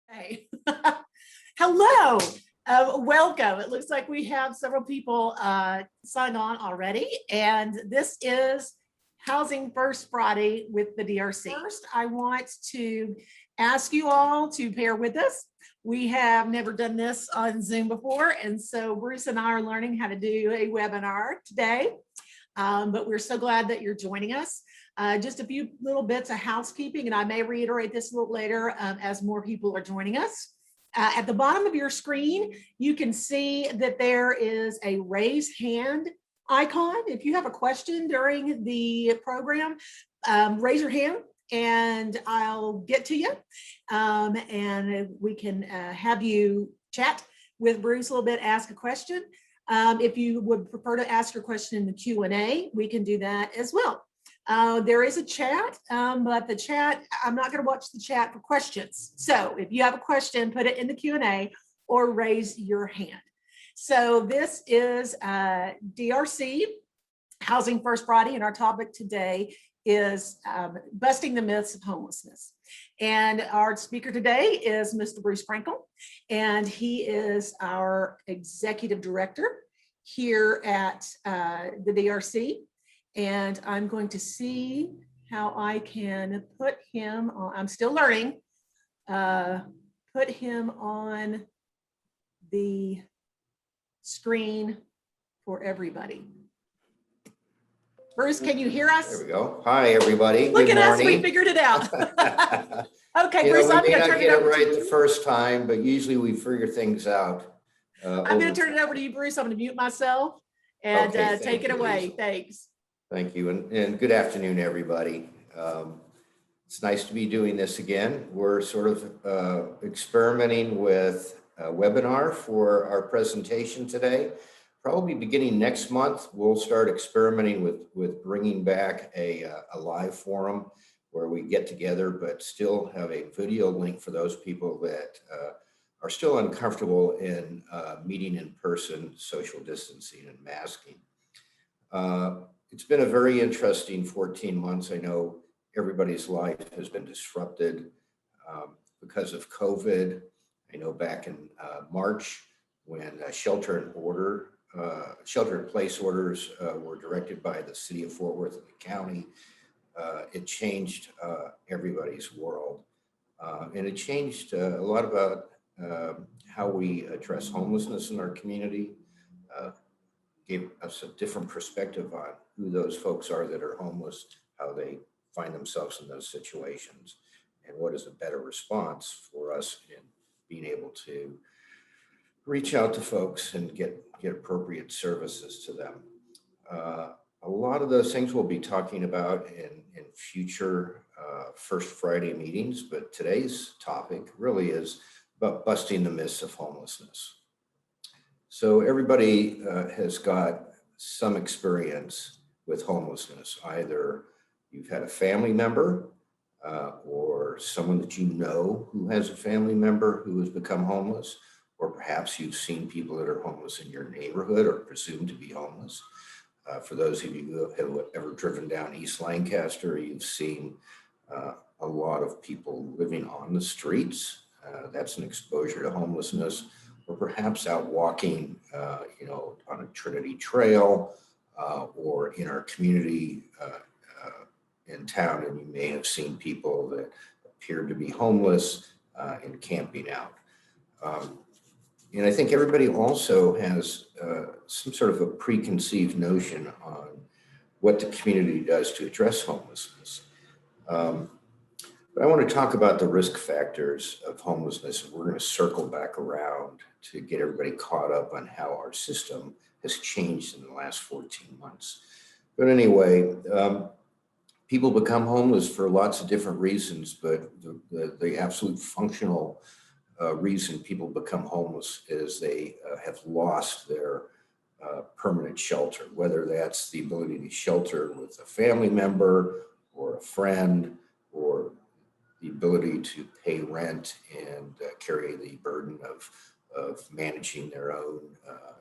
Hey, hello, welcome. It looks like we have several people signed on already, and this is Housing First Friday with the DRC. First, I want to ask you all to bear with us. We have never done this on Zoom before, and so Bruce and I are learning how to do a webinar today, but we're so glad that you're joining us. Just a few little bits of housekeeping, and I may reiterate this a little later as more people are joining us. At the bottom of your screen, you can see that there is a raise hand icon. If you have a question during the program, raise your hand and I'll get to you. And we can have you chat with Bruce a little bit, ask a question. If you would prefer to ask your question in the Q&A, we can do that as well. There is a chat, but the chat, I'm not going to watch the chat for questions. So if you have a question, put it in the Q&A or raise your hand. So this is DRC, Housing First Friday, and our topic today is busting the myths of homelessness. And our speaker today is Mr. Bruce Frankel, and he is our executive director here at the DRC. And I'm going to see how I can put him on, I'm still learning, put him on the screen for everybody. Bruce, can you hear us? There we go. Hi, everybody. Look at us, we figured it out. Okay, Bruce, I'm going to turn it over to you. The first time, but usually we figure things out. I'm going to turn it over to you, Bruce. I'm going to mute myself and take it away. Thanks. Thank you, and good afternoon, everybody. It's nice to be doing this again. We're sort of experimenting with a webinar for our presentation today. Probably beginning next month, we'll start experimenting with bringing back a live forum where we get together, but still have a video link for those people that are still uncomfortable in meeting in person, social distancing and masking. It's been a very interesting 14 months. I know everybody's life has been disrupted because of COVID. I know back in March when shelter in place orders were directed by the city of Fort Worth and the county, it changed everybody's world. And it changed a lot about how we address homelessness in our community. Gave us a different perspective on who those folks are that are homeless, how they find themselves in those situations, and what is a better response for us in being able to reach out to folks and get appropriate services to them. A lot of those things we'll be talking about in future First Friday meetings, but today's topic really is about busting the myths of homelessness. So everybody has got some experience with homelessness. Either you've had a family member or someone that you know who has a family member who has become homeless, or perhaps you've seen people that are homeless in your neighborhood or presumed to be homeless. For those of you who have ever driven down East Lancaster, you've seen a lot of people living on the streets. That's an exposure to homelessness. Or perhaps out walking, on a Trinity Trail or in our community in town, and you may have seen people that appeared to be homeless and camping out. And I think everybody also has some sort of a preconceived notion on what the community does to address homelessness. But I want to talk about the risk factors of homelessness, and we're going to circle back around to get everybody caught up on how our system has changed in the last 14 months. But anyway, people become homeless for lots of different reasons, but the absolute functional reason people become homeless is they have lost their permanent shelter, whether that's the ability to shelter with a family member or a friend, or the ability to pay rent and carry the burden of managing their own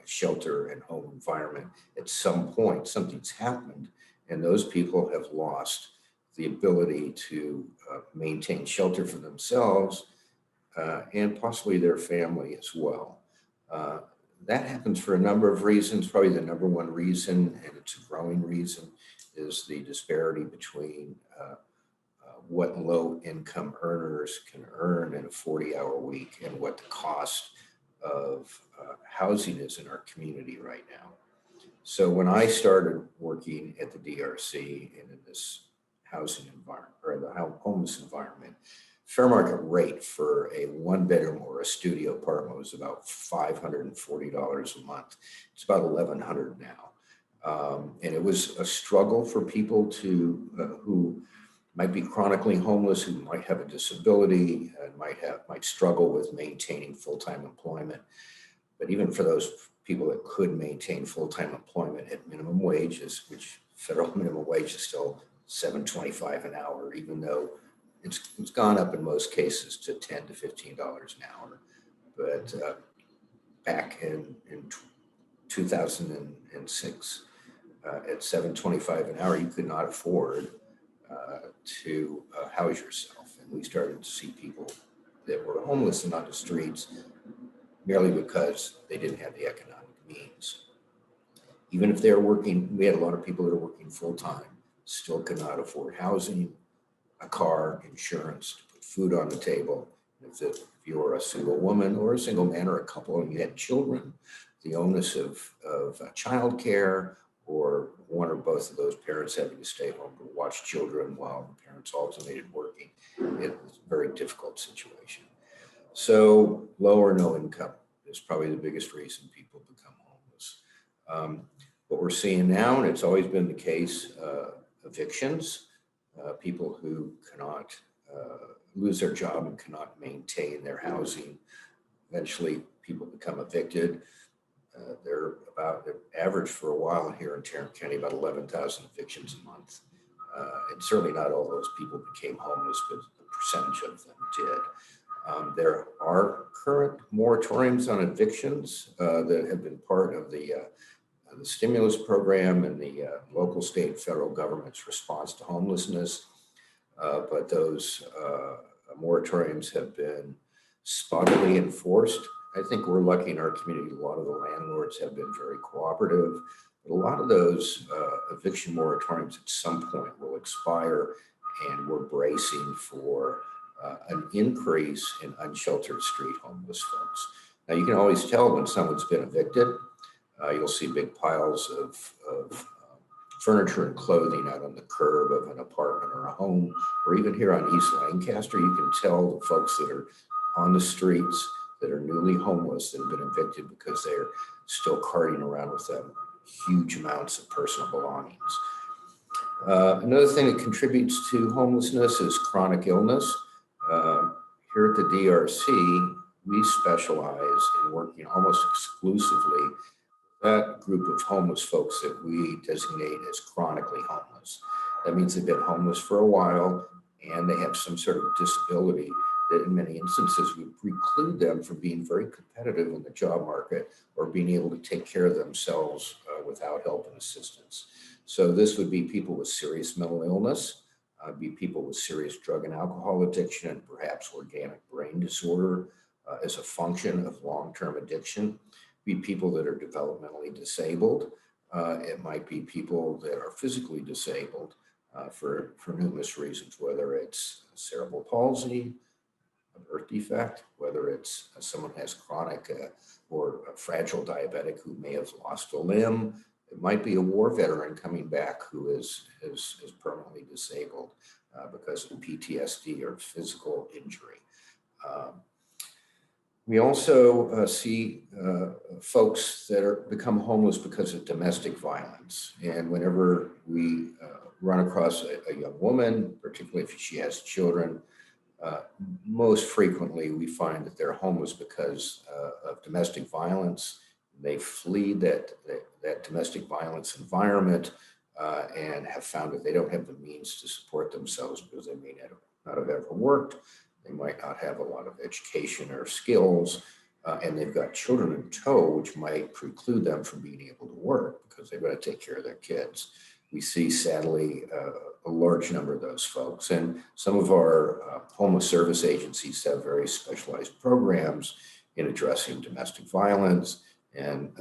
shelter and home environment. At some point, something's happened, and those people have lost the ability to maintain shelter for themselves and possibly their family as well. That happens for a number of reasons. Probably the number one reason, and it's a growing reason, is the disparity between what low-income earners can earn in a 40-hour week and what the cost of housing is in our community right now. So when I started working at the DRC and in this housing environment, or the homeless environment, fair market rate for a one-bedroom or a studio apartment was about $540 a month. It's about $1,100 now. And it was a struggle for people who might be chronically homeless, who might have a disability, and might struggle with maintaining full-time employment. But even for those people that could maintain full-time employment at minimum wages, which federal minimum wage is still $7.25 an hour, even though it's gone up in most cases to $10 to $15 an hour. But back in 2006, at $7.25 an hour, you could not afford to house yourself. And we started to see people that were homeless and on the streets merely because they didn't have the economic means. Even if they're working, we had a lot of people that are working full-time, still could not afford housing, a car, insurance, to put food on the table. If you were a single woman or a single man or a couple and you had children, the onus of childcare, or one or both of those parents having to stay home to watch children while the parents alternated working, it was a very difficult situation. So low or no income is probably the biggest reason people become homeless. What we're seeing now, and it's always been the case, evictions, people who cannot lose their job and cannot maintain their housing. Eventually, people become evicted. They're average for a while here in Tarrant County, about 11,000 evictions a month. And certainly not all those people became homeless, but a percentage of them did. There are current moratoriums on evictions that have been part of the stimulus program and the local, state, federal government's response to homelessness. But those moratoriums have been spottily enforced. I think we're lucky in our community. A lot of the landlords have been very cooperative, but a lot of those eviction moratoriums at some point will expire, and we're bracing for an increase in unsheltered street homeless folks. Now, you can always tell when someone's been evicted. You'll see big piles of furniture and clothing out on the curb of an apartment or a home, or even here on East Lancaster, you can tell the folks that are on the streets that are newly homeless that have been evicted because they're still carting around with them huge amounts of personal belongings. Another thing that contributes to homelessness is chronic illness. Here at the DRC, we specialize in working almost exclusively with that group of homeless folks that we designate as chronically homeless. That means they've been homeless for a while and they have some sort of disability that in many instances would preclude them from being very competitive in the job market or being able to take care of themselves without help and assistance. So this would be people with serious mental illness, be people with serious drug and alcohol addiction, and perhaps organic brain disorder as a function of long-term addiction, be people that are developmentally disabled. It might be people that are physically disabled for numerous reasons, whether it's cerebral palsy, a birth defect, whether it's someone has chronic or a fragile diabetic who may have lost a limb. It might be a war veteran coming back who is permanently disabled because of PTSD or physical injury. We also see folks that become homeless because of domestic violence. And whenever we run across a young woman, particularly if she has children, most frequently we find that they're homeless because of domestic violence. They flee that domestic violence environment and have found that they don't have the means to support themselves because they may not have ever worked. They might not have a lot of education or skills, and they've got children in tow, which might preclude them from being able to work because they've got to take care of their kids. We see, sadly, a large number of those folks. And some of our homeless service agencies have very specialized programs in addressing domestic violence and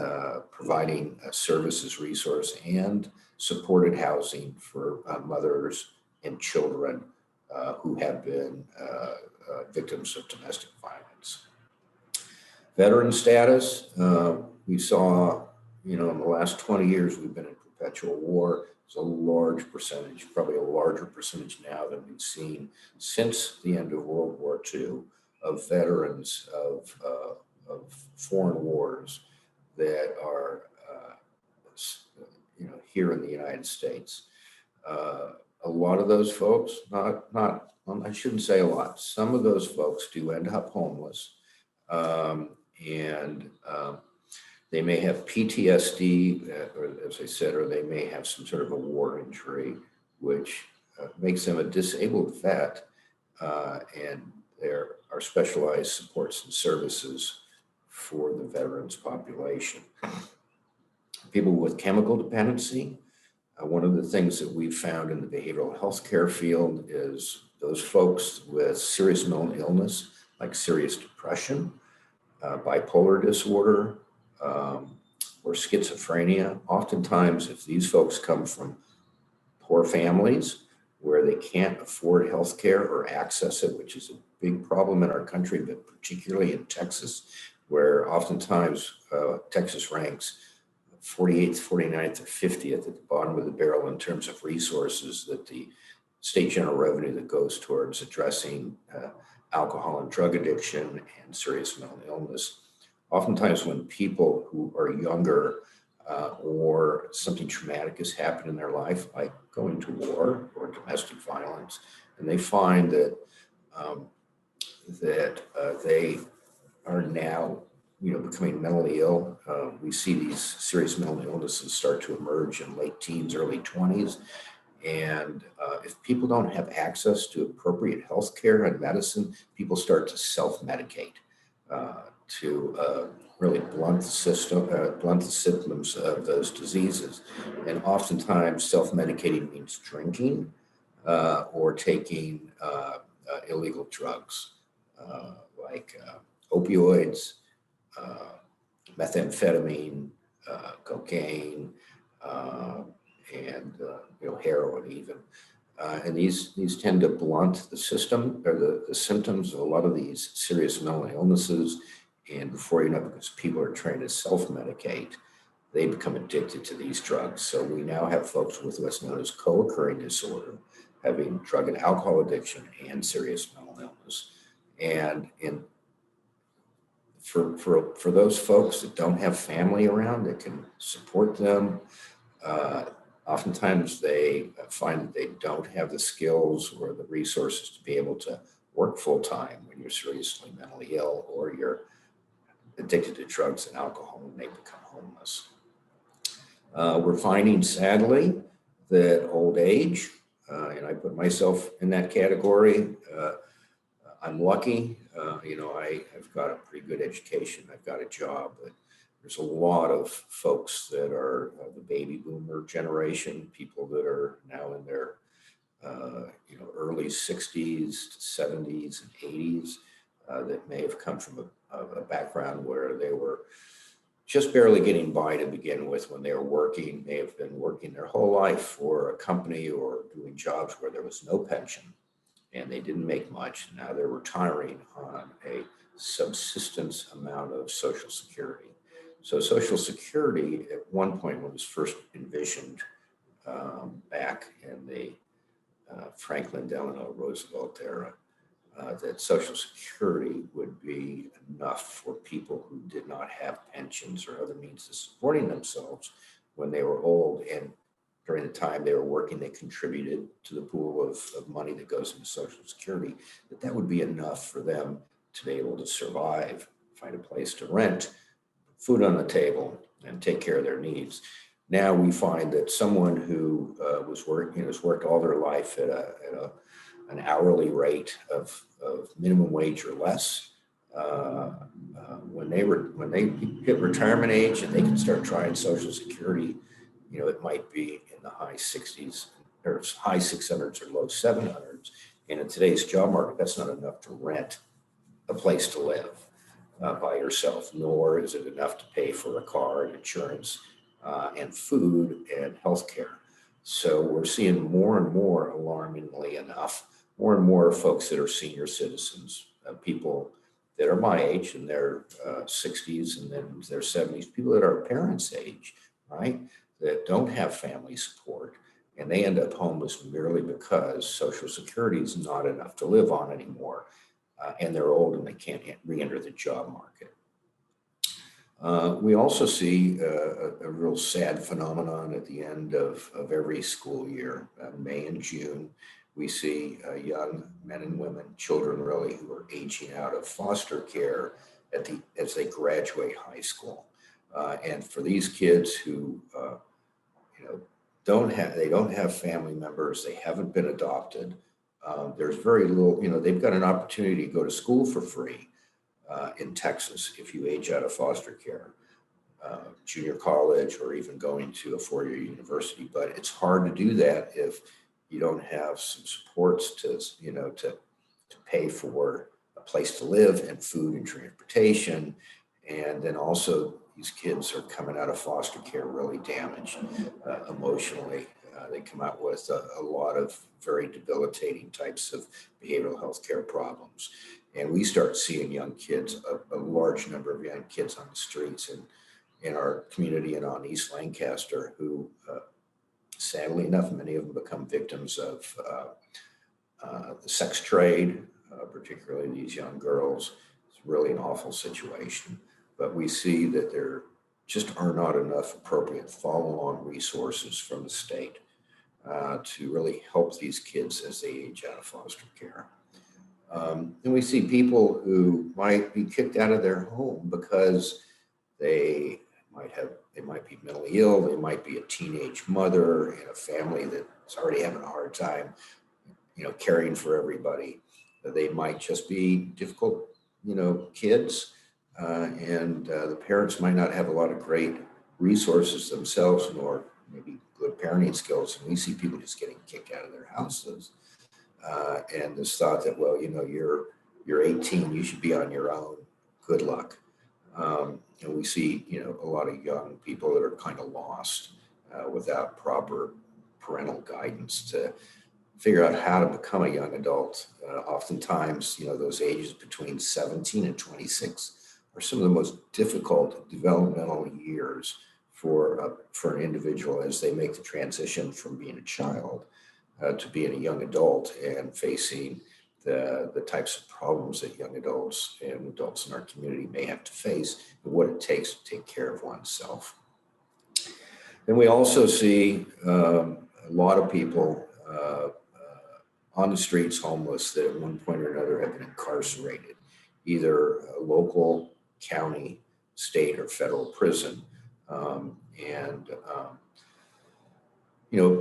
providing services, resource, and supported housing for mothers and children who have been victims of domestic violence. Veteran status, we saw, in the last 20 years, we've been in perpetual war. It's a large percentage, probably a larger percentage now than we've seen since the end of World War II, of veterans of foreign wars that are, here in the United States. A lot of those folks, I shouldn't say a lot, some of those folks do end up homeless. They may have PTSD, or as I said, or they may have some sort of a war injury, which makes them a disabled vet. And there are specialized supports and services for the veterans population. People with chemical dependency, one of the things that we've found in the behavioral health care field is those folks with serious mental illness, like serious depression, bipolar disorder, or schizophrenia. Oftentimes, if these folks come from poor families where they can't afford health care or access it, which is a big problem in our country, but particularly in Texas, where oftentimes Texas ranks 48th, 49th, or 50th at the bottom of the barrel in terms of resources that the state general revenue that goes towards addressing alcohol and drug addiction and serious mental illness. Oftentimes when people who are younger or something traumatic has happened in their life, like going to war or domestic violence, and they find that they are now becoming mentally ill. We see these serious mental illnesses start to emerge in late teens, early 20s. And if people don't have access to appropriate health care and medicine, people start to self-medicate to really blunt the symptoms of those diseases. And oftentimes self-medicating means drinking or taking illegal drugs like opioids, methamphetamine, cocaine, and heroin even. And these tend to blunt the system or the symptoms of a lot of these serious mental illnesses. And before you know it, because people are trained to self-medicate, they become addicted to these drugs. So we now have folks with what's known as co-occurring disorder, having drug and alcohol addiction and serious mental illness. And for those folks that don't have family around that can support them, oftentimes they find that they don't have the skills or the resources to be able to work full time when you're seriously mentally ill or you're addicted to drugs and alcohol and they become homeless. We're finding, sadly, that old age, and I put myself in that category, I'm lucky. I've got a pretty good education. I've got a job, but there's a lot of folks that are the baby boomer generation, people that are now in their early 60s to 70s and 80s that may have come from a background where they were just barely getting by to begin with when they were working. They have been working their whole life for a company or doing jobs where there was no pension and they didn't make much. Now they're retiring on a subsistence amount of Social Security. So Social Security at one point when it was first envisioned back in the Franklin Delano Roosevelt era, that Social Security would be enough for people who did not have pensions or other means of supporting themselves when they were old. And during the time they were working, they contributed to the pool of money that goes into Social Security, that would be enough for them to be able to survive, find a place to rent, food on the table, and take care of their needs. Now we find that someone who has worked all their life at an hourly rate of minimum wage or less, when they hit retirement age and they can start trying Social Security, it might be in the high 60s or high 600s or low 700s. And in today's job market, that's not enough to rent a place to live by yourself, nor is it enough to pay for a car and insurance and food and healthcare. So we're seeing more and more, alarmingly enough, more and more folks that are senior citizens, people that are my age in their 60s and then their 70s, people that are parents' age, right, that don't have family support. And they end up homeless merely because Social Security is not enough to live on anymore. And they're old and they can't re-enter the job market. We also see a real sad phenomenon at the end of every school year, May and June. We see young men and women, children really, who are aging out of foster care as they graduate high school. And for these kids who don't have family members, they haven't been adopted. There's very little, they've got an opportunity to go to school for free in Texas if you age out of foster care, junior college, or even going to a four-year university. But it's hard to do that if you don't have some supports to pay for a place to live and food and transportation. And then also these kids are coming out of foster care really damaged emotionally. They come out with a lot of very debilitating types of behavioral health care problems. And we start seeing young kids, a large number of young kids on the streets in our community and on East Lancaster who, sadly enough, many of them become victims of the sex trade, particularly these young girls. It's really an awful situation. But we see that there just are not enough appropriate follow-on resources from the state to really help these kids as they age out of foster care. And we see people who might be kicked out of their home because they might be mentally ill, they might be a teenage mother in a family that's already having a hard time, caring for everybody. They might just be difficult, kids, and the parents might not have a lot of great resources themselves, nor maybe good parenting skills. And we see people just getting kicked out of their houses. And this thought that, well, you're 18, you should be on your own. Good luck. And we see, a lot of young people that are kind of lost without proper parental guidance to figure out how to become a young adult. Oftentimes, those ages between 17 and 26 are some of the most difficult developmental years for an individual as they make the transition from being a child to being a young adult and facing the types of problems that young adults and adults in our community may have to face and what it takes to take care of oneself. Then we also see a lot of people on the streets homeless that at one point or another have been incarcerated, either a local, county, state, or federal prison.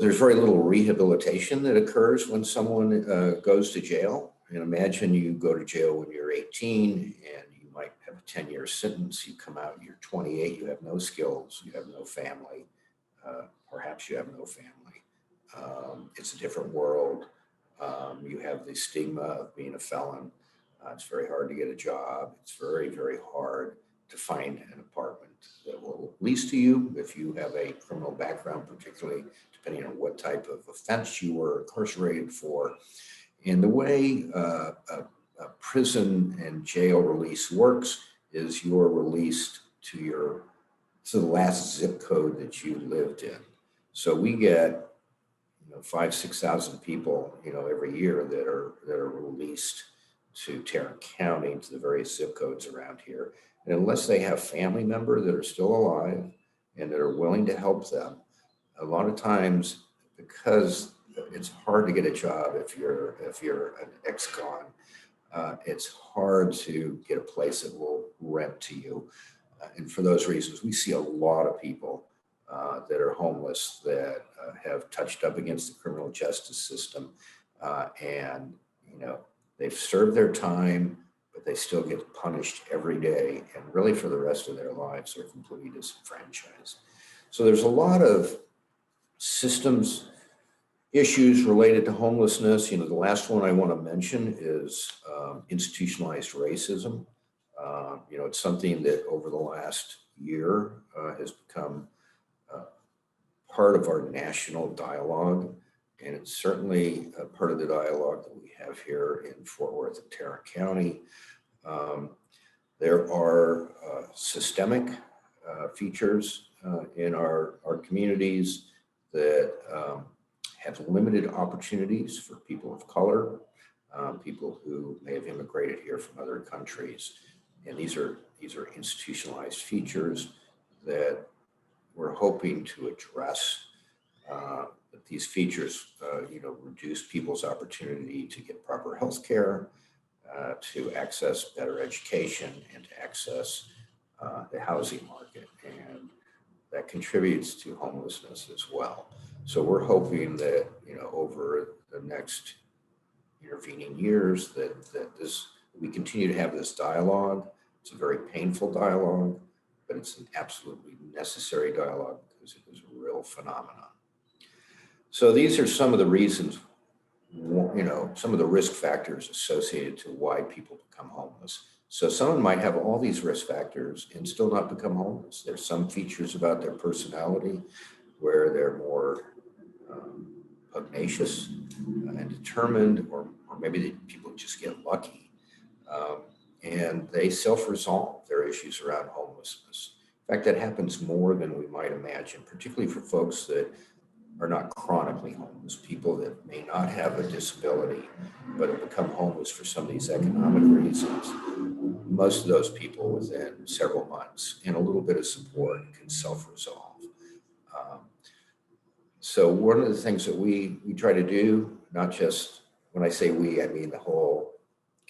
There's very little rehabilitation that occurs when someone goes to jail. And imagine you go to jail when you're 18 and you might have a 10-year sentence. You come out, you're 28, you have no skills, you have no family, perhaps you have no family. It's a different world. You have the stigma of being a felon. It's very hard to get a job. It's very, very hard to find an apartment that will lease to you if you have a criminal background, particularly depending on what type of offense you were incarcerated for. And the way a prison and jail release works is you're released to the last zip code that you lived in. So we get 5,000-6,000 people every year that are released to Tarrant County, to the various zip codes around here. And unless they have family members that are still alive and that are willing to help them, a lot of times, because it's hard to get a job if you're an ex-con, it's hard to get a place that will rent to you. And for those reasons, we see a lot of people that are homeless that have touched up against the criminal justice system, and they've served their time, but they still get punished every day, and really for the rest of their lives they're completely disenfranchised. So there's a lot of systems issues related to homelessness. The last one I want to mention is institutionalized racism. It's something that over the last year has become part of our national dialogue, and it's certainly a part of the dialogue that we have here in Fort Worth and Tarrant County. There are systemic features in our communities that have limited opportunities for people of color, people who may have immigrated here from other countries. And these are institutionalized features that we're hoping to address. That these features, reduce people's opportunity to get proper health care, to access better education, and to access the housing market. And that contributes to homelessness as well. So we're hoping that, over the next intervening years that we continue to have this dialogue. It's a very painful dialogue, but it's an absolutely necessary dialogue because it is a real phenomenon. So these are some of the reasons, some of the risk factors associated to why people become homeless. So someone might have all these risk factors and still not become homeless. There's some features about their personality where they're more pugnacious and determined, or maybe people just get lucky. And they self-resolve their issues around homelessness. In fact, that happens more than we might imagine, particularly for folks that are not chronically homeless, people that may not have a disability, but have become homeless for some of these economic reasons. Most of those people within several months and a little bit of support can self-resolve. So one of the things that we try to do, not just when I say we, I mean the whole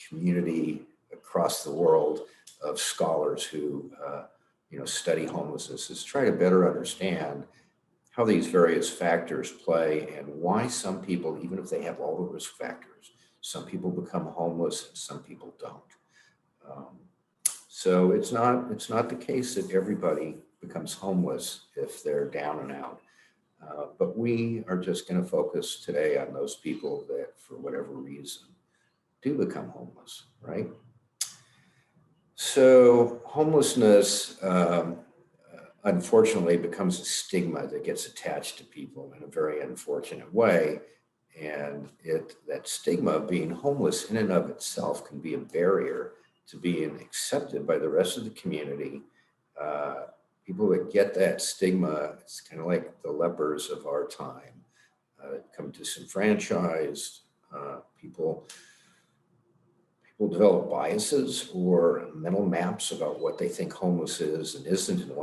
community across the world of scholars who study homelessness, is try to better understand how these various factors play and why some people, even if they have all the risk factors, some people become homeless and some people don't. So it's not the case that everybody becomes homeless if they're down and out. But we are just going to focus today on those people that, for whatever reason, do become homeless, right? So homelessness, unfortunately, becomes a stigma that gets attached to people in a very unfortunate way. And that stigma of being homeless in and of itself can be a barrier to being accepted by the rest of the community. People that get that stigma, it's kind of like the lepers of our time, become disenfranchised. People develop biases or mental maps about what they think homeless is and isn't. And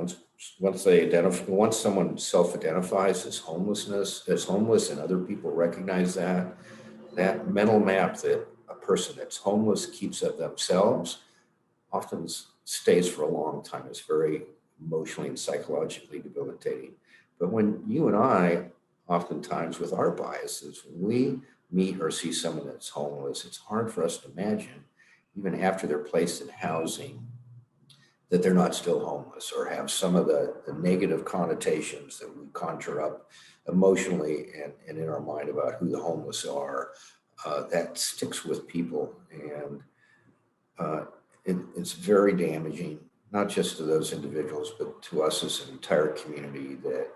once someone self-identifies as homeless and other people recognize that mental map that a person that's homeless keeps of themselves often stays for a long time. It's very emotionally and psychologically debilitating. But when you and I, oftentimes with our biases, when we meet or see someone that's homeless, it's hard for us to imagine, even after they're placed in housing, that they're not still homeless or have some of the negative connotations that we conjure up emotionally and in our mind about who the homeless are. That sticks with people, and it's very damaging, not just to those individuals, but to us as an entire community that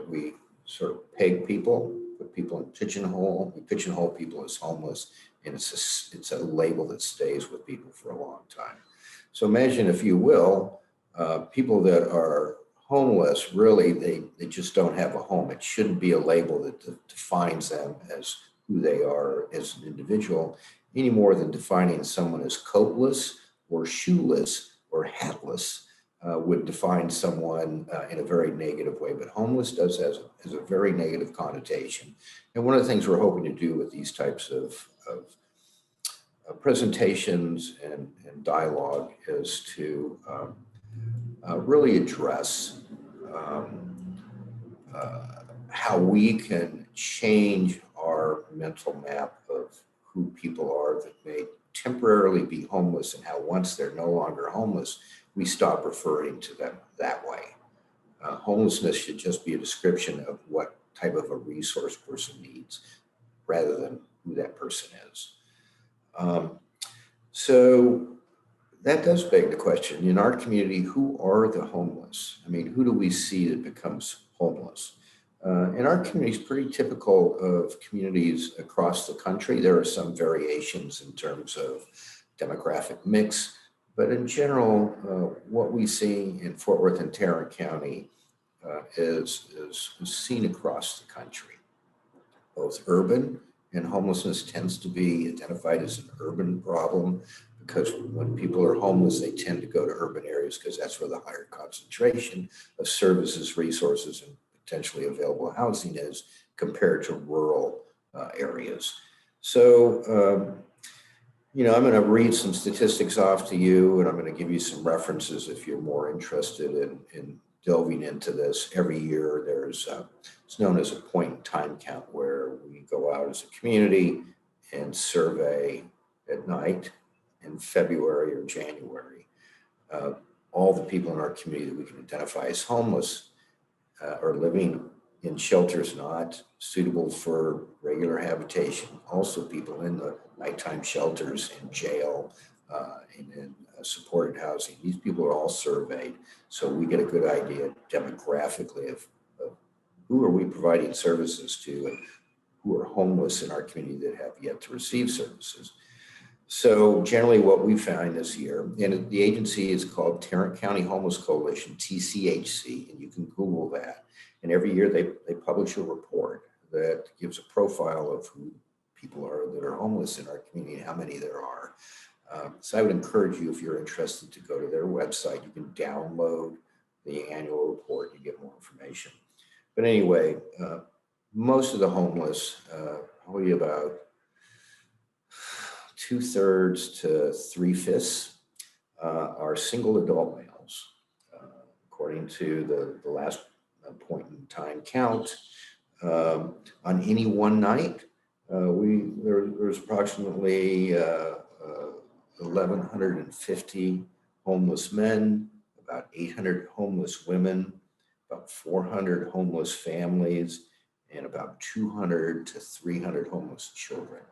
we sort of peg people, put people in we pigeonhole people as homeless, and it's a label that stays with people for a long time. So imagine, if you will, people that are homeless, really, they just don't have a home. It shouldn't be a label that defines them as who they are as an individual, any more than defining someone as coatless or shoeless or hatless would define someone in a very negative way. But homeless has a very negative connotation. And one of the things we're hoping to do with these types of presentations and dialogue is to really address how we can change our mental map of who people are that may temporarily be homeless, and how once they're no longer homeless, we stop referring to them that way. Homelessness should just be a description of what type of a resource person needs rather than who that person is. So that does beg the question, in our community, who are the homeless? I mean, who do we see that becomes homeless? And our community is pretty typical of communities across the country. There are some variations in terms of demographic mix, but in general, what we see in Fort Worth and Tarrant County is seen across the country. Both urban, and homelessness tends to be identified as an urban problem because when people are homeless, they tend to go to urban areas because that's where the higher concentration of services, resources, and potentially available housing is compared to rural areas. So, I'm going to read some statistics off to you, and I'm going to give you some references if you're more interested in delving into this. Every year there's it's known as a point in time count, where we go out as a community and survey at night in February or January all the people in our community that we can identify as homeless or living in shelters not suitable for regular habitation. Also people in the nighttime shelters, in jail, and in supported housing. These people are all surveyed, so we get a good idea demographically of who are we providing services to and who are homeless in our community that have yet to receive services. So generally what we find this year, and the agency is called Tarrant County Homeless Coalition, TCHC, and you can Google that. And every year they publish a report that gives a profile of who people are that are homeless in our community and how many there are. So I would encourage you, if you're interested, to go to their website. You can download the annual report and get more information. But anyway, most of the homeless, probably about 2/3 to 3/5, are single adult males. According to the last point in time count, on any one night, there's approximately 1,150 homeless men, about 800 homeless women, about 400 homeless families, and about 200 to 300 homeless children.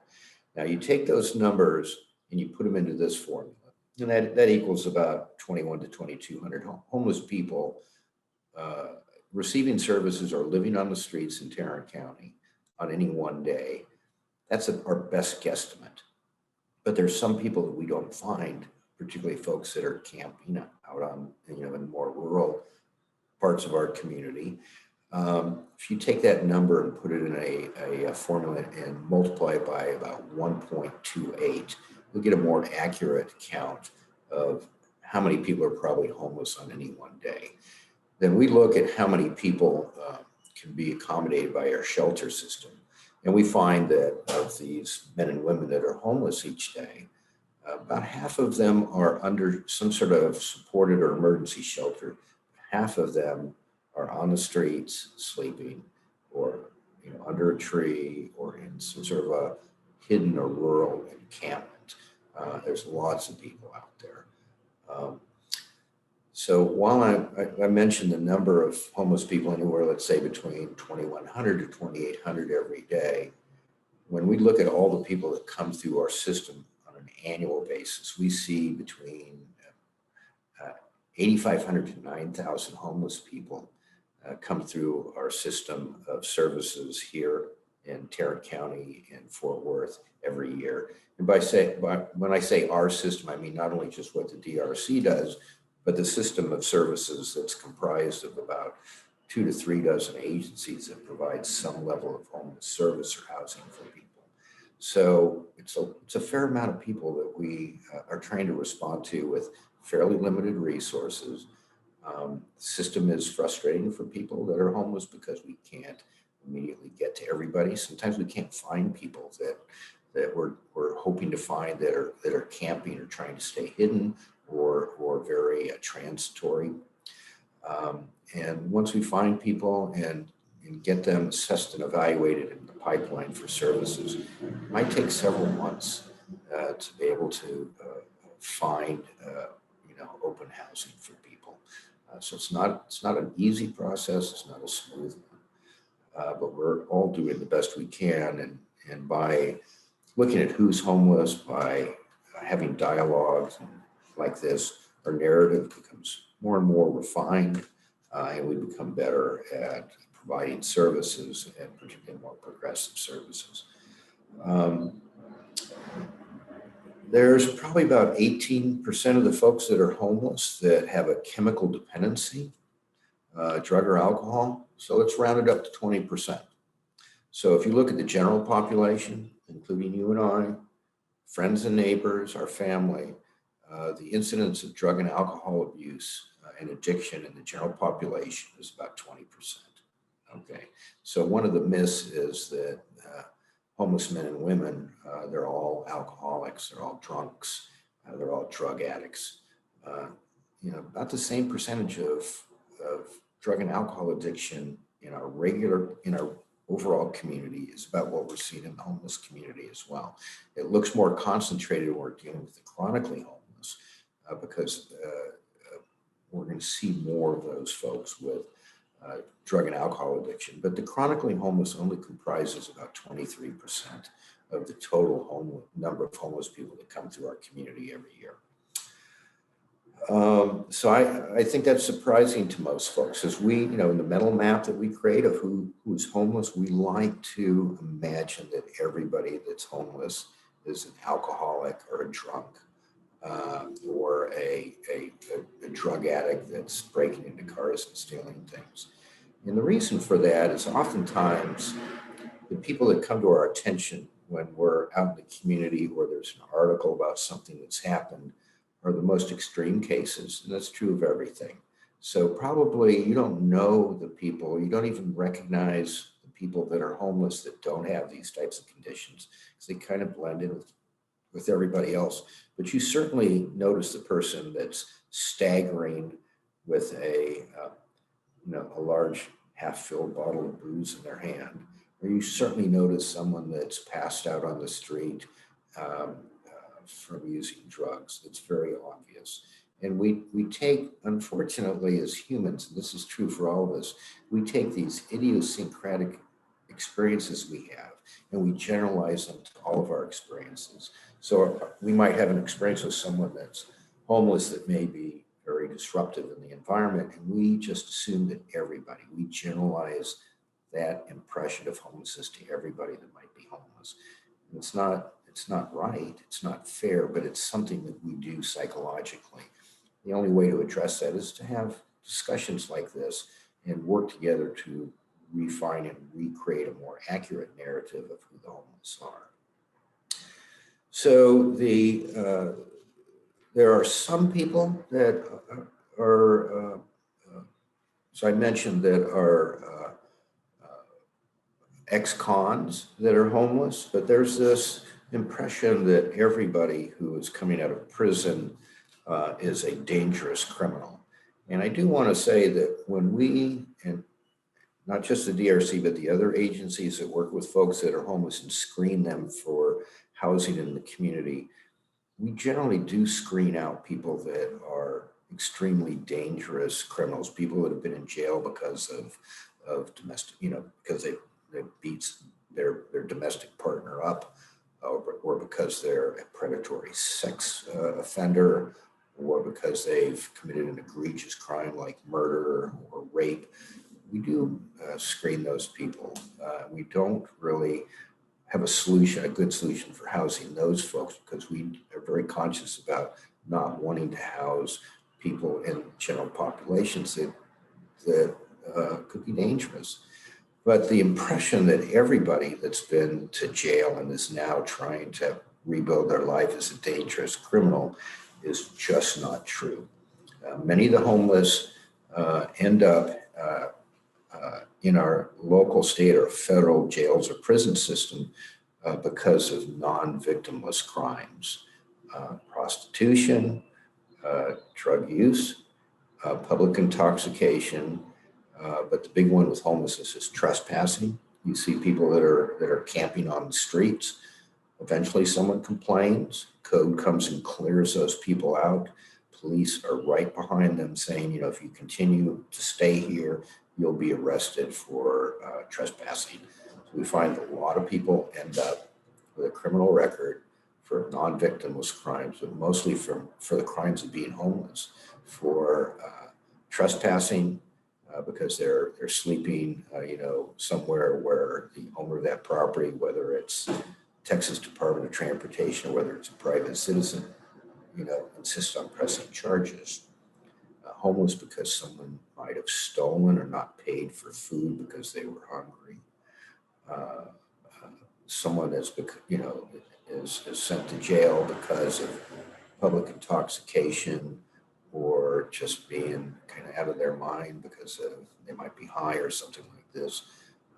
Now you take those numbers and you put them into this formula, and that equals about 21 to 2,200 homeless people receiving services or living on the streets in Tarrant County on any one day. That's our best guesstimate. But there's some people that we don't find, particularly folks that are camping out on, in more rural parts of our community. If you take that number and put it in a formula and multiply it by about 1.28, you'll get a more accurate count of how many people are probably homeless on any one day. Then we look at how many people can be accommodated by our shelter system. And we find that of these men and women that are homeless each day, about half of them are under some sort of supported or emergency shelter. Half of them are on the streets sleeping, or under a tree, or in some sort of a hidden or rural encampment. There's lots of people out there. So while I mentioned the number of homeless people anywhere, let's say between 2,100 to 2,800 every day, when we look at all the people that come through our system on an annual basis, we see between 8,500 to 9,000 homeless people come through our system of services here in Tarrant County and Fort Worth every year. And when I say our system, I mean not only just what the DRC does, but the system of services that's comprised of about 2 to 3 dozen agencies that provide some level of homeless service or housing for people. So it's a fair amount of people that we are trying to respond to with fairly limited resources. The system is frustrating for people that are homeless because we can't immediately get to everybody. Sometimes we can't find people that we're hoping to find that are camping or trying to stay hidden or very transitory. And once we find people and get them assessed and evaluated in the pipeline for services, it might take several months to be able to find open housing for people. So it's not an easy process. It's not a smooth one. but we're all doing the best we can. And by looking at who's homeless, by having dialogues like this, our narrative becomes more and more refined, and we become better at providing services, and particularly more progressive services. There's probably about 18% of the folks that are homeless that have a chemical dependency, drug or alcohol. So let's round it up to 20%. So if you look at the general population, including you and I, friends and neighbors, our family, the incidence of drug and alcohol abuse and addiction in the general population is about 20%. Okay, so one of the myths is that homeless men and women, they're all alcoholics, they're all drunks, they're all drug addicts. About the same percentage of drug and alcohol addiction in our overall community is about what we're seeing in the homeless community as well. It looks more concentrated when we're dealing with the chronically homeless because we're going to see more of those folks with drug and alcohol addiction. But the chronically homeless only comprises about 23% of the total number of homeless people that come through our community every year. So I think that's surprising to most folks. As we, in the mental map that we create of who's homeless, we like to imagine that everybody that's homeless is an alcoholic or a drunk or a drug addict that's breaking into cars and stealing things. And the reason for that is oftentimes the people that come to our attention when we're out in the community or there's an article about something that's happened are the most extreme cases, and that's true of everything. So probably you don't know the people, you don't even recognize the people that are homeless that don't have these types of conditions because they kind of blend in with everybody else. But you certainly notice the person that's staggering with a large half-filled bottle of booze in their hand, or you certainly notice someone that's passed out on the street from using drugs. It's very obvious. And we take, unfortunately, as humans, and this is true for all of us, we take these idiosyncratic experiences we have and we generalize them to all of our experiences. So we might have an experience with someone that's homeless that may be very disruptive in the environment, and we just assume that we generalize that impression of homelessness to everybody that might be homeless. And it's not right, it's not fair, but it's something that we do psychologically. The only way to address that is to have discussions like this and work together to refine and recreate a more accurate narrative of who the homeless are. So there are some people that are, so I mentioned that are ex-cons that are homeless, but there's this impression that everybody who is coming out of prison is a dangerous criminal. And I do want to say that when we, and not just the DRC, but the other agencies that work with folks that are homeless and screen them for housing in the community, we generally do screen out people that are extremely dangerous criminals, people that have been in jail because of domestic, because they beat their domestic partner up, or because they're a predatory sex offender, or because they've committed an egregious crime like murder or rape. We do screen those people. We don't really have a good solution for housing those folks because we are very conscious about not wanting to house people in general populations that could be dangerous. But the impression that everybody that's been to jail and is now trying to rebuild their life as a dangerous criminal is just not true. Many of the homeless end up in our local, state, or federal jails or prison system because of non-victimless crimes, prostitution, drug use, public intoxication, but the big one with homelessness is trespassing. You see people that are camping on the streets. Eventually someone complains, code comes and clears those people out. Police are right behind them saying, if you continue to stay here, you'll be arrested for trespassing. So we find a lot of people end up with a criminal record for non-victimless crimes, but mostly for the crimes of being homeless, for trespassing, because they're sleeping, somewhere where the owner of that property, whether it's Texas Department of Transportation or whether it's a private citizen, insists on pressing charges. Homeless because someone might have stolen or not paid for food because they were hungry. Someone is sent to jail because of public intoxication or just being kind of out of their mind because they might be high or something like this,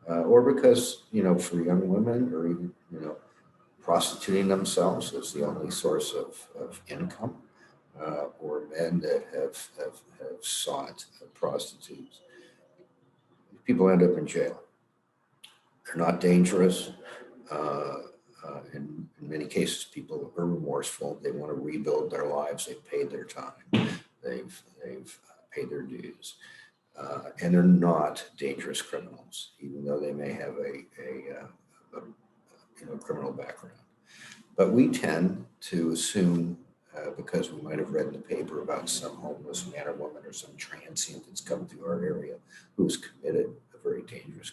or because for young women or even prostituting themselves as the only source of income, or men that have sought prostitutes. People end up in jail. They're not dangerous. In many cases, people are remorseful. They want to rebuild their lives. They've paid their time. They've paid their dues. And they're not dangerous criminals, even though they may have a criminal background. But we tend to assume, because we might have read in the paper about some homeless man or woman or some transient that's come through our area who's committed a very dangerous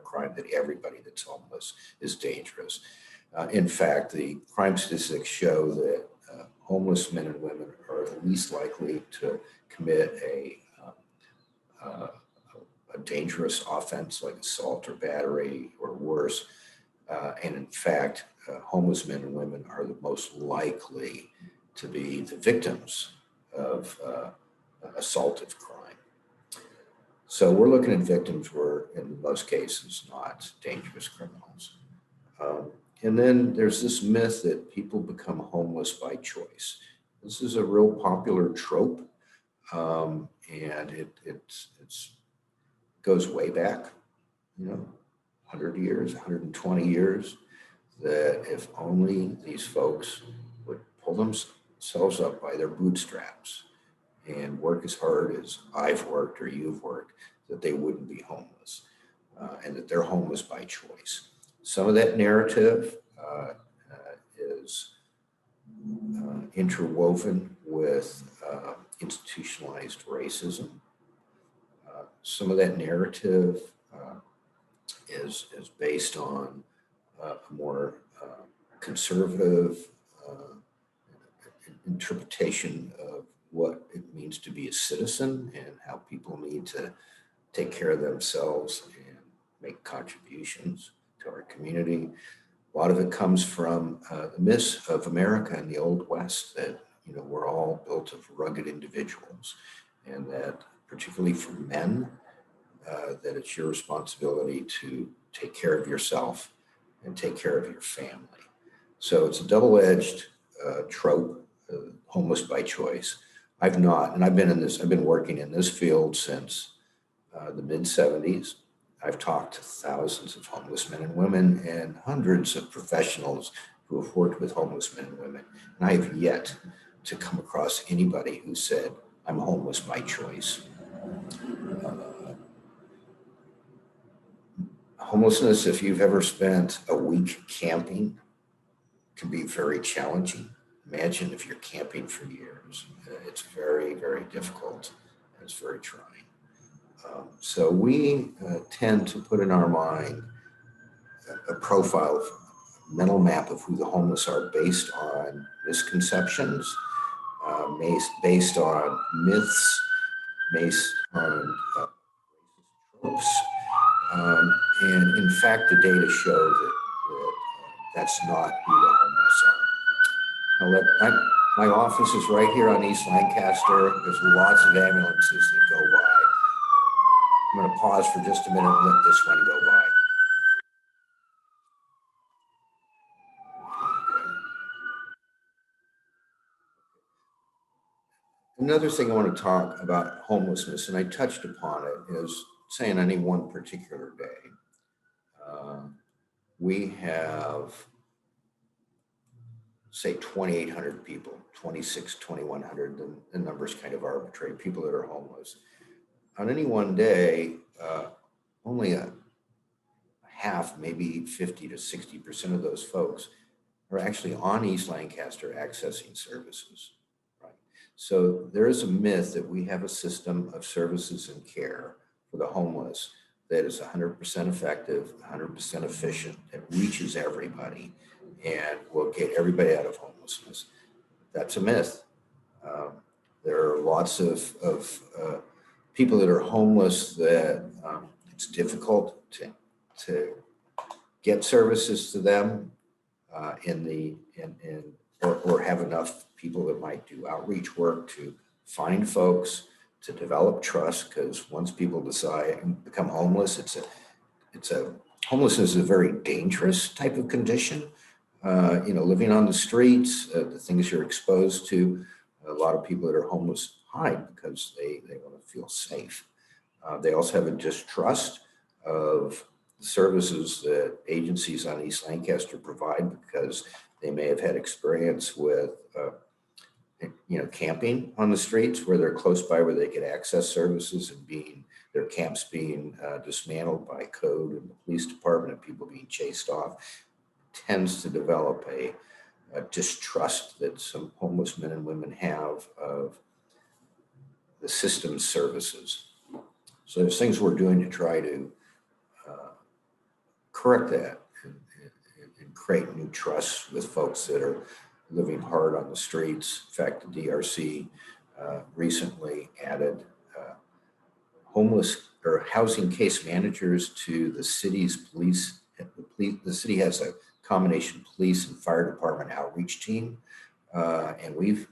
crime, that everybody that's homeless is dangerous. In fact, the crime statistics show that homeless men and women are the least likely to commit a dangerous offense like assault or battery or worse. And in fact, homeless men and women are the most likely to be the victims of assaultive crime. So we're looking at victims who are, in most cases, not dangerous criminals. And then there's this myth that people become homeless by choice. This is a real popular trope, and it goes way back, 100 years, 120 years, that if only these folks would pull themselves up by their bootstraps and work as hard as I've worked or you've worked, that they wouldn't be homeless, and that they're homeless by choice. Some of that narrative is interwoven with institutionalized racism. Some of that narrative is based on a more conservative interpretation of what it means to be a citizen and how people need to take care of themselves and make contributions to our community. A lot of it comes from the myths of America and the Old West, that we're all built of rugged individuals, and that particularly for men, that it's your responsibility to take care of yourself and take care of your family. So it's a double-edged trope, homeless by choice. I've been working in this field since the mid-70s. I've talked to thousands of homeless men and women and hundreds of professionals who have worked with homeless men and women. And I have yet to come across anybody who said, I'm homeless by choice. Homelessness, if you've ever spent a week camping, can be very challenging. Imagine if you're camping for years. It's very, very difficult. It's very trying. So we tend to put in our mind a profile, mental map of who the homeless are based on misconceptions, based on myths, based on tropes. And in fact, the data show that that's not who the homeless are. My office is right here on East Lancaster. There's lots of ambulances that go by. I'm going to pause for just a minute and let this one go by. Another thing I want to talk about homelessness, and I touched upon it, is say on any one particular day, we have, say, 2,800 people, 2,100, the number's kind of arbitrary, people that are homeless. on any one day, only a half, maybe 50 to 60% of those folks are actually on East Lancaster accessing services, right? So there is a myth that we have a system of services and care for the homeless that is 100% effective, 100% efficient, that reaches everybody and will get everybody out of homelessness. That's a myth. Um, there are lots of people that are homeless that it's difficult to get services to them or have enough people that might do outreach work to find folks, to develop trust, because once people decide and become homeless, homelessness is a very dangerous type of condition. Living on the streets, the things you're exposed to, a lot of people that are homeless hide because they want to feel safe. They also have a distrust of the services that agencies on East Lancaster provide because they may have had experience with, camping on the streets where they're close by where they could access services and their camps being dismantled by code and the police department and people being chased off, tends to develop a distrust that some homeless men and women have of the system's services. So there's things we're doing to try to correct that and create new trusts with folks that are living hard on the streets. In fact, the DRC recently added homeless or housing case managers to the city's police. The city has a combination police and fire department outreach team, and we've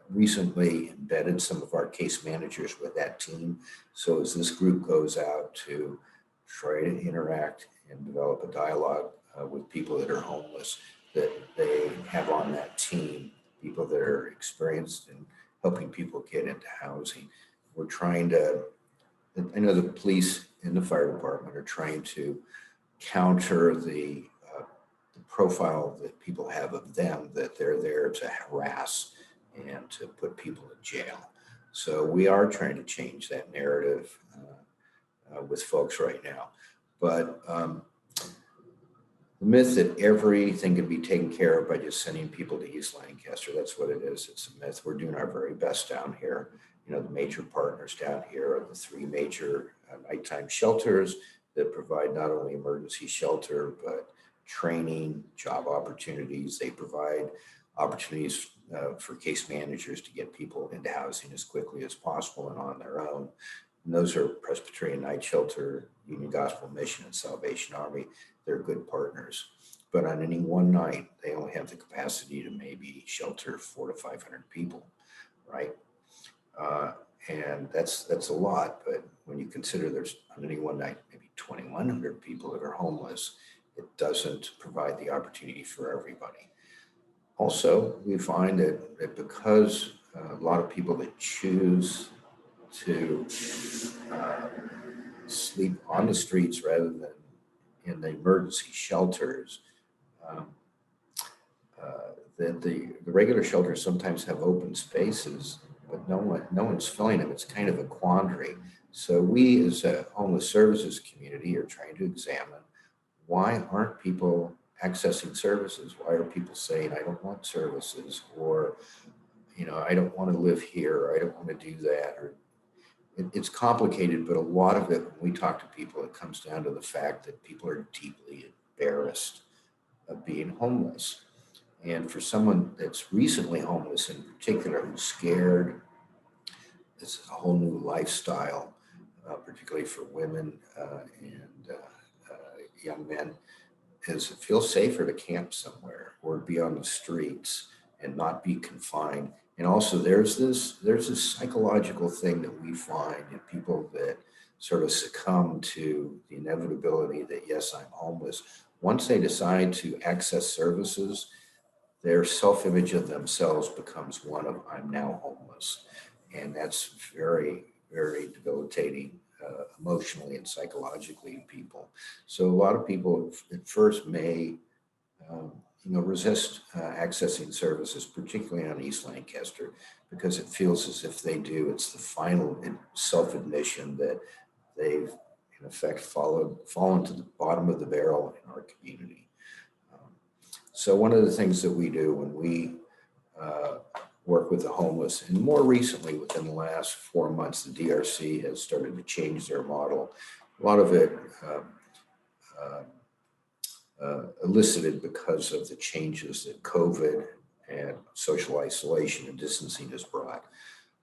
recently embedded some of our case managers with that team. So as this group goes out to try to interact and develop a dialogue with people that are homeless, that they have on that team people that are experienced in helping people get into housing. We're trying to, I know the police and the fire department are trying to counter the profile that people have of them, that they're there to harass and to put people in jail. So we are trying to change that narrative with folks right now. But the myth that everything can be taken care of by just sending people to East Lancaster, that's what it is. It's a myth. We're doing our very best down here. The major partners down here are the three major nighttime shelters that provide not only emergency shelter, but training, job opportunities. They provide opportunities for case managers to get people into housing as quickly as possible and on their own. And those are Presbyterian Night Shelter, Union Gospel Mission, and Salvation Army. They're good partners. But on any one night, they only have the capacity to maybe shelter 400 to 500 people, right? And that's a lot. But when you consider there's on any one night, maybe 2,100 people that are homeless, it doesn't provide the opportunity for everybody. Also, we find that because a lot of people that choose to sleep on the streets rather than in the emergency shelters, that the regular shelters sometimes have open spaces, but no one's filling them. It's kind of a quandary. So we as a homeless services community are trying to examine, why aren't people accessing services? Why are people saying, I don't want services, or, I don't want to live here, or I don't want to do that, or it's complicated, but a lot of it, when we talk to people, it comes down to the fact that people are deeply embarrassed of being homeless. And for someone that's recently homeless in particular, who's scared, this is a whole new lifestyle, particularly for women and young men, is it feels safer to camp somewhere or be on the streets and not be confined. And also there's this psychological thing that we find in people that sort of succumb to the inevitability that, yes, I'm homeless. Once they decide to access services, their self-image of themselves becomes one of, I'm now homeless. And that's very, very debilitating emotionally and psychologically to people. So a lot of people at first may resist accessing services, particularly on East Lancaster, because it feels as if they do. It's the final self-admission that they've, in effect, fallen to the bottom of the barrel in our community. So one of the things that we do when we work with the homeless, and more recently, within the last 4 months, the DRC has started to change their model. A lot of it elicited because of the changes that COVID and social isolation and distancing has brought.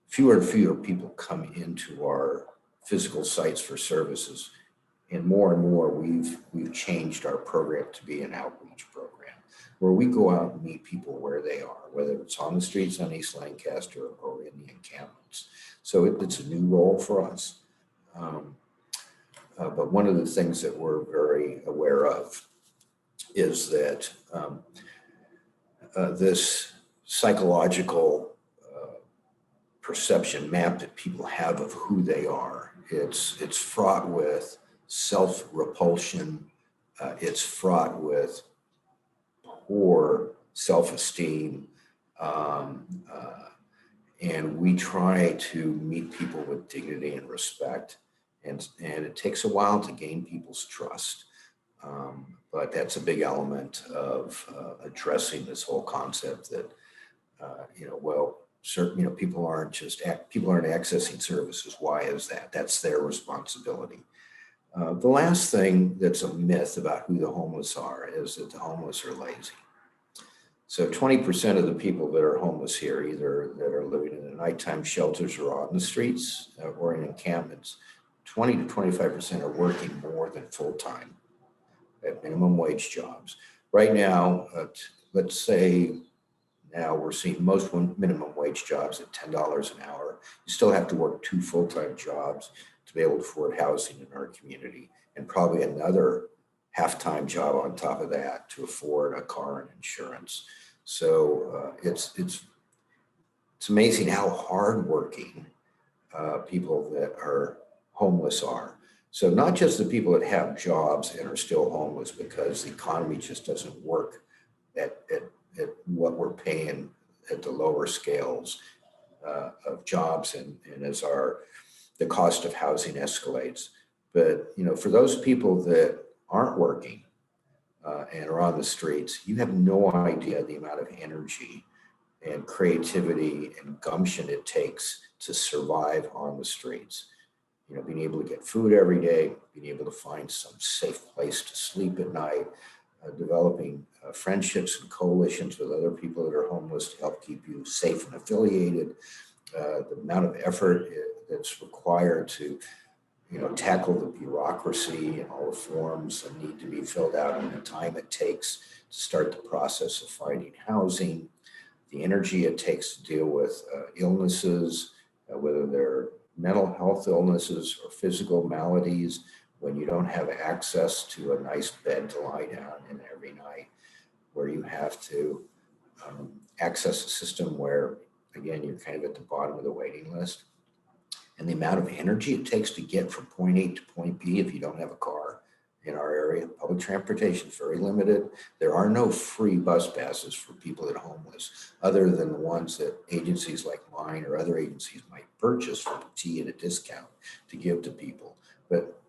Fewer and fewer people come into our physical sites for services, and more we've changed our program to be an outreach program where we go out and meet people where they are, whether it's on the streets on East Lancaster or in the encampments. So it's a new role for us. But one of the things that we're very aware of is that this psychological perception map that people have of who they are, it's fraught with self-repulsion, it's fraught with poor self-esteem, and we try to meet people with dignity and respect, and it takes a while to gain people's trust. But that's a big element of addressing this whole concept that, people aren't accessing services. Why is that? That's their responsibility. The last thing that's a myth about who the homeless are is that the homeless are lazy. So 20% of the people that are homeless here, either that are living in the nighttime shelters or on the streets or in encampments, 20 to 25% are working more than full-time at minimum wage jobs. Right now, let's say now we're seeing most minimum wage jobs at $10 an hour. You still have to work 2 full-time jobs to be able to afford housing in our community, and probably another half-time job on top of that to afford a car and insurance. So it's amazing how hardworking people that are homeless are. So not just the people that have jobs and are still homeless because the economy just doesn't work at what we're paying at the lower scales of jobs and as the cost of housing escalates. But for those people that aren't working and are on the streets, you have no idea the amount of energy and creativity and gumption it takes to survive on the streets. Being able to get food every day, being able to find some safe place to sleep at night, developing friendships and coalitions with other people that are homeless to help keep you safe and affiliated, the amount of effort that's required to tackle the bureaucracy and all the forms that need to be filled out and the time it takes to start the process of finding housing, the energy it takes to deal with illnesses, whether they're mental health illnesses or physical maladies, when you don't have access to a nice bed to lie down in every night, where you have to access a system where, again, you're kind of at the bottom of the waiting list. And the amount of energy it takes to get from point A to point B if you don't have a car in our area. Public transportation is very limited. There are no free bus passes for people that are homeless, other than the ones that agencies like mine or other agencies might purchase for tea at a discount to give to people. But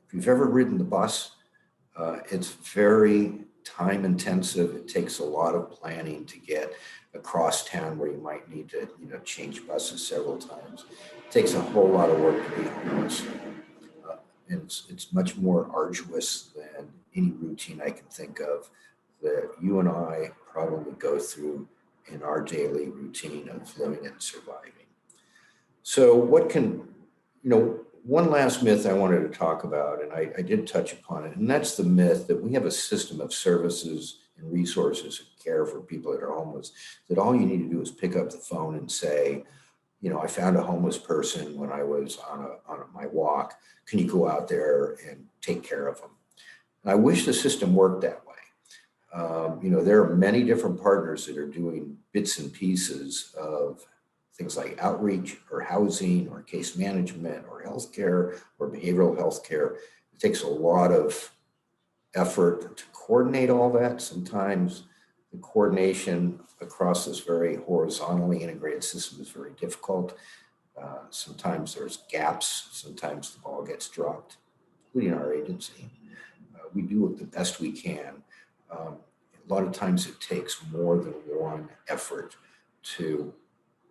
if you've ever ridden the bus, it's very time intensive. It takes a lot of planning to get across town where you might need to change buses several times. It takes a whole lot of work to be homeless. And it's much more arduous than any routine I can think of that you and I probably go through in our daily routine of living and surviving. So one last myth I wanted to talk about, and I did touch upon it, and that's the myth that we have a system of services and resources and care for people that are homeless, that all you need to do is pick up the phone and say, I found a homeless person when I was on my walk. Can you go out there and take care of them? And I wish the system worked that way. There are many different partners that are doing bits and pieces of things like outreach or housing or case management or healthcare or behavioral healthcare. It takes a lot of effort to coordinate all that. Sometimes the coordination across this very horizontally integrated system is very difficult. Sometimes there's gaps, sometimes the ball gets dropped, including our agency. We do the best we can. A lot of times it takes more than one effort to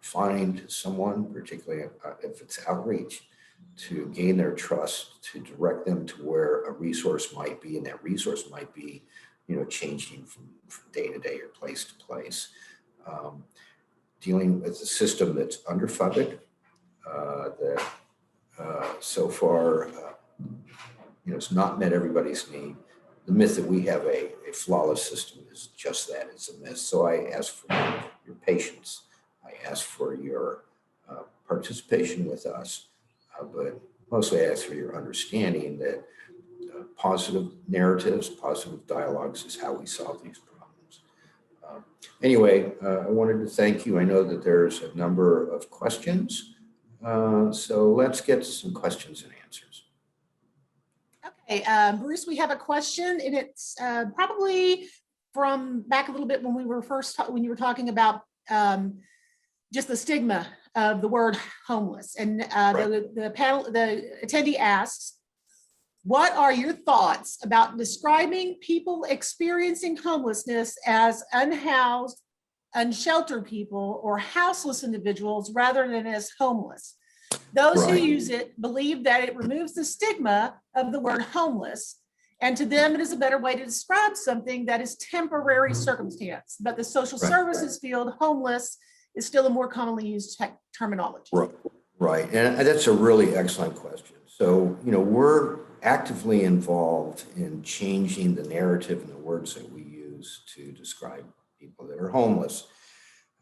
find someone, particularly if it's outreach, to gain their trust, to direct them to where a resource might be, and that resource might be, changing from day to day or place to place. Dealing with a system that's underfunded, that so far, it's not met everybody's need. The myth that we have a flawless system is just that, it's a myth. So I ask for your patience. I ask for your participation with us, but mostly I ask for your understanding that positive narratives, positive dialogues is how we solve these problems. Anyway, I wanted to thank you. I know that there's a number of questions. So let's get to some questions and answers. Okay, Bruce, we have a question, and it's probably from back a little bit when we were when you were talking about just the stigma of the word homeless. And the attendee asks, what are your thoughts about describing people experiencing homelessness as unhoused, unsheltered people or houseless individuals rather than as homeless? Those who use it believe that it removes the stigma of the word homeless, and to them it is a better way to describe something that is temporary circumstance. But the social services field, homeless is still a more commonly used terminology. Right, and that's a really excellent question. So, we're actively involved in changing the narrative and the words that we use to describe people that are homeless.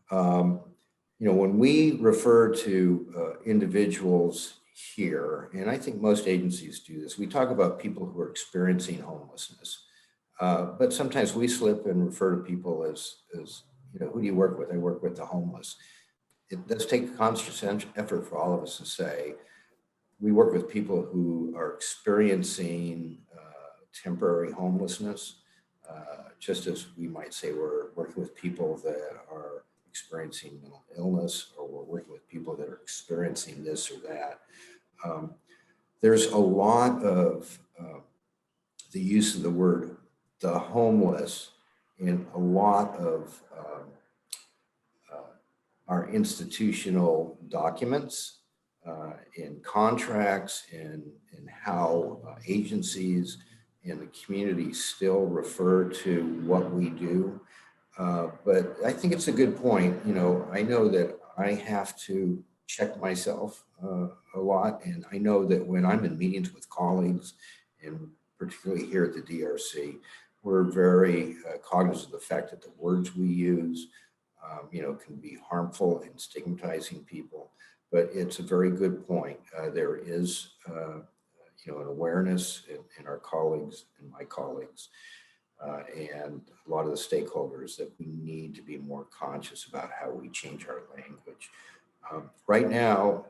When we refer to individuals here, and I think most agencies do this, we talk about people who are experiencing homelessness. But sometimes we slip and refer to people as who do you work with? I work with the homeless. It does take a conscious effort for all of us to say, we work with people who are experiencing temporary homelessness, just as we might say we're working with people that are experiencing mental illness, or we're working with people that are experiencing this or that. There's a lot of the use of the word the homeless in a lot of our institutional documents, in contracts, in how agencies in the community still refer to what we do. But I think it's a good point. I know that I have to check myself a lot. And I know that when I'm in meetings with colleagues, and particularly here at the DRC, we're very cognizant of the fact that the words we use, can be harmful and stigmatizing people. But it's a very good point. There is, an awareness in our colleagues and my colleagues and a lot of the stakeholders that we need to be more conscious about how we change our language. Right now,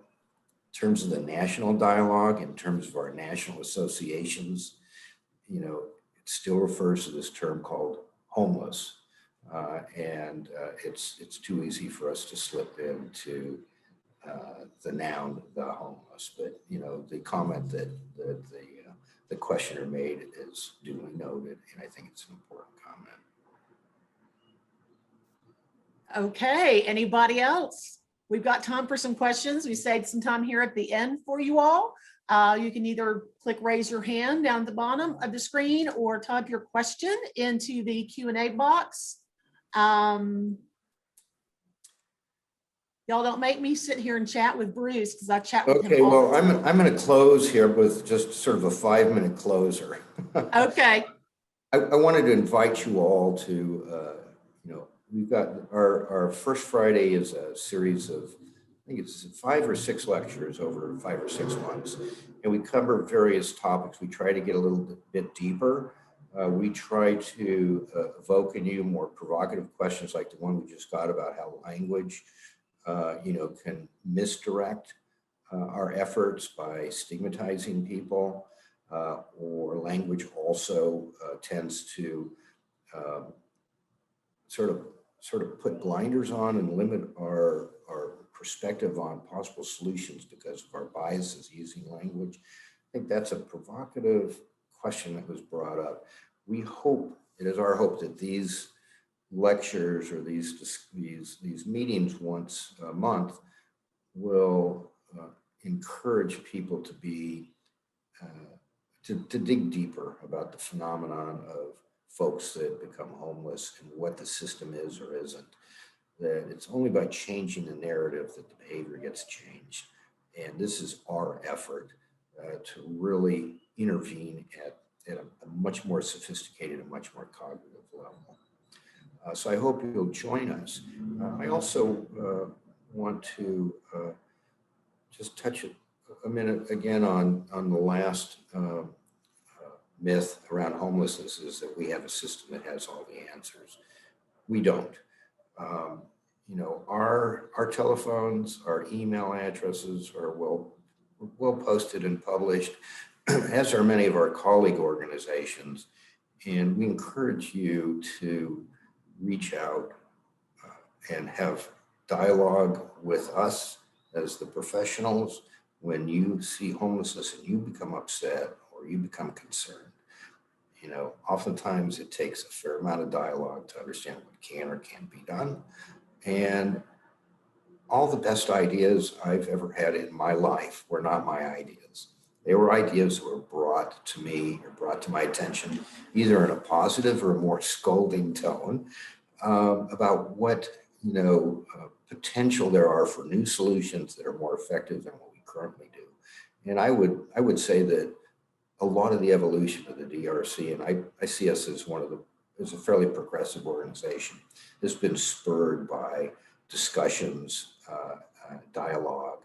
in terms of the national dialogue, in terms of our national associations, it still refers to this term called homeless. And it's too easy for us to slip into the noun, the homeless. But, the comment that the questioner made is duly noted, and I think it's an important comment. Okay, anybody else? We've got time for some questions. We saved some time here at the end for you all. You can either click raise your hand down at the bottom of the screen or type your question into the Q&A box. Y'all don't make me sit here and chat with Bruce, because I chat with him. Okay, well, I'm going to close here with just sort of a 5-minute closer. Okay. I wanted to invite you all to, we've got our first Friday is a series of, I think it's 5 or 6 lectures over 5 or 6 months. And we cover various topics. We try to get a little bit deeper. We try to evoke in you more provocative questions like the one we just got about how language can misdirect our efforts by stigmatizing people, or language also tends to sort of put blinders on and limit our perspective on possible solutions because of our biases using language. I think that's a provocative question that was brought up. We hope, it is our hope that these lectures or these meetings once a month will encourage people to be to dig deeper about the phenomenon of folks that become homeless and what the system is or isn't. That it's only by changing the narrative that the behavior gets changed. And this is our effort to really intervene at a much more sophisticated and much more cognitive level. So I hope you'll join us. I also want to just touch a minute again on the last myth around homelessness, is that we have a system that has all the answers. We don't. You know, our telephones, our email addresses are well posted and published, as are many of our colleague organizations. And we encourage you to reach out and have dialogue with us as the professionals when you see homelessness and you become upset or you become concerned. You know, oftentimes it takes a fair amount of dialogue to understand what can or can't be done. And all the best ideas I've ever had in my life were not my ideas. They were ideas that were brought to me or brought to my attention, either in a positive or a more scolding tone, about what, you know, potential there are for new solutions that are more effective than what we currently do. And I would say that a lot of the evolution of the DRC, and I see us as as a fairly progressive organization, has been spurred by discussions, dialogue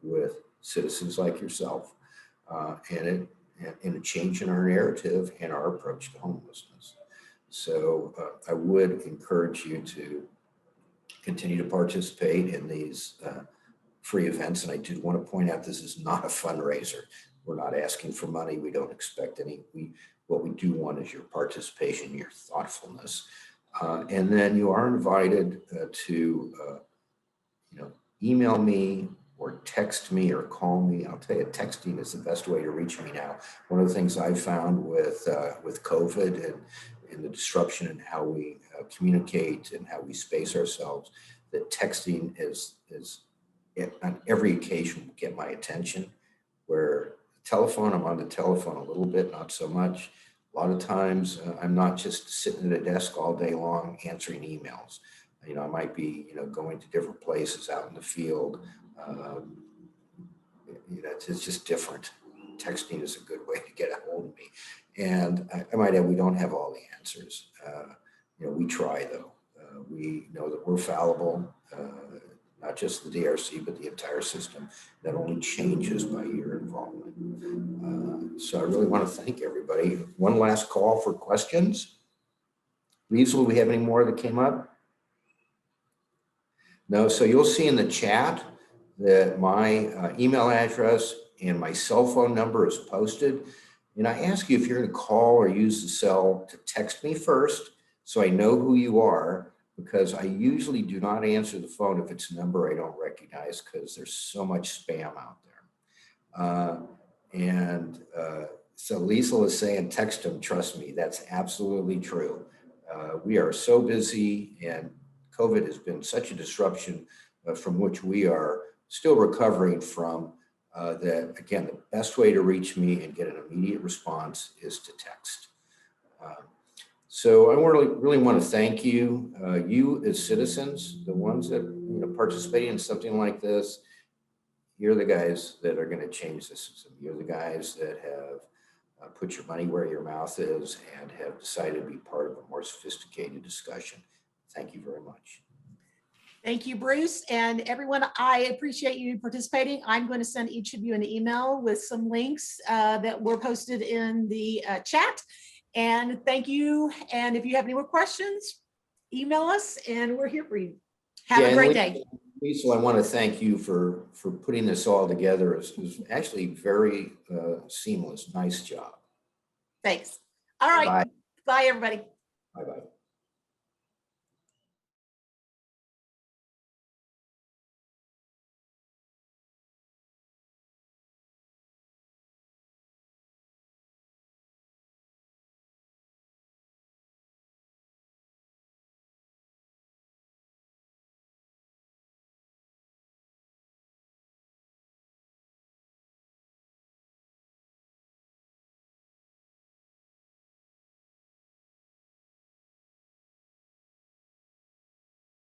with citizens like yourself, and a change in our narrative and our approach to homelessness. So I would encourage you to continue to participate in these free events. And I do want to point out, this is not a fundraiser. We're not asking for money. We don't expect any. What we do want is your participation, your thoughtfulness. And then you are invited to, you know, email me or text me or call me. I'll tell you, texting is the best way to reach me now. One of the things I've found with COVID and the disruption in how we communicate and how we space ourselves, that texting is on every occasion will get my attention, where telephone, I'm on the telephone a little bit, not so much. A lot of times I'm not just sitting at a desk all day long answering emails. You know, I might be, you know, going to different places out in the field. You know, it's just different. Texting is a good way to get a hold of me. And I might add, we don't have all the answers. You know, we try though. We know that we're fallible, not just the DRC, but the entire system. That only changes by your involvement. So I really want to thank everybody. One last call for questions. Liesl, do we have any more that came up? No, so you'll see in the chat that my email address and my cell phone number is posted. And I ask you, if you're going to call or use the cell, to text me first so I know who you are, because I usually do not answer the phone if it's a number I don't recognize, because there's so much spam out there. So Liesl is saying, text him, trust me, that's absolutely true. We are so busy, and COVID has been such a disruption from which we are still recovering from, that again, the best way to reach me and get an immediate response is to text. So I really want to thank you, you as citizens, the ones that, you know, participate in something like this. You're the guys that are going to change the system. You're the guys that have put your money where your mouth is and have decided to be part of a more sophisticated discussion. Thank you very much. Thank you, Bruce. And everyone, I appreciate you participating. I'm going to send each of you an email with some links that were posted in the chat. And thank you. And if you have any more questions, email us and we're here for you. Have a great day. Liesl, I want to thank you for putting this all together. It was actually very seamless. Nice job. Thanks. All right. Bye. Bye, everybody. Bye-bye.